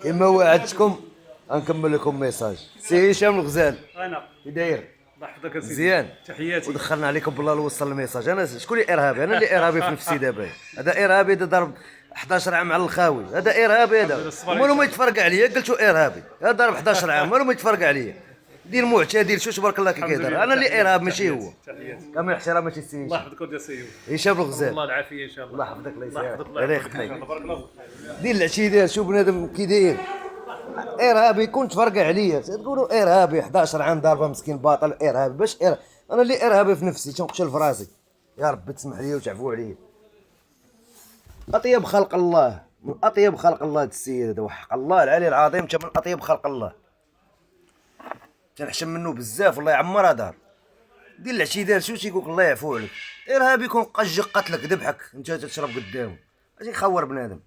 كما وعدتكم غنكمل لكم ميساج. سي هشام الغزال انا كي داير؟ الله يحفظك يا سيدي. مزيان. تحياتي. ودخلنا عليكم بالله نوصل الميساج. انا شكون اللي ارهابي؟ انا اللي ارهابي في نفسي دابا. هذا ارهابي، هذا ضرب 11 عام على الخاوي، هذا ارهابي هذا. مالو ما يتفرق عليا، قلتو ارهابي، هذا ضرب 11 عام مالو ما يتفرق عليا. دير معتدل، شو تبارك الله كي كيدير. انا اللي ارهاب ماشي هو. تحياتي. كامل احترام ماشي السي الله يحفظك يا سيدي. هشام الغزال. الله العافيه ان شاء الله. الله يحفظك، الله الله يحفظك. يسعدك، الله يخليك. بارك الله دير العشي ديال شوف بنادم كي داير. ارهابي كون تفرقع عليا تقولوا ارهابي 11 عام ضاربه مسكين باطل ارهابي. باش انا اللي ارهابي في نفسي تنقشل في راسي. يا ربي تسمح لي وتعفو عليا. اطيب خلق الله، من اطيب خلق الله هذا السيد هذا، وحق الله العلي العظيم تا من اطيب خلق الله. تنحشم منه بزاف، الله يعمرها دار. دير العشي دار شو تيقولك الله يعفو عليك. ارهابي يكون قج قتلك ذبحك انت تشرب قدامه، اجي يخور بنادم.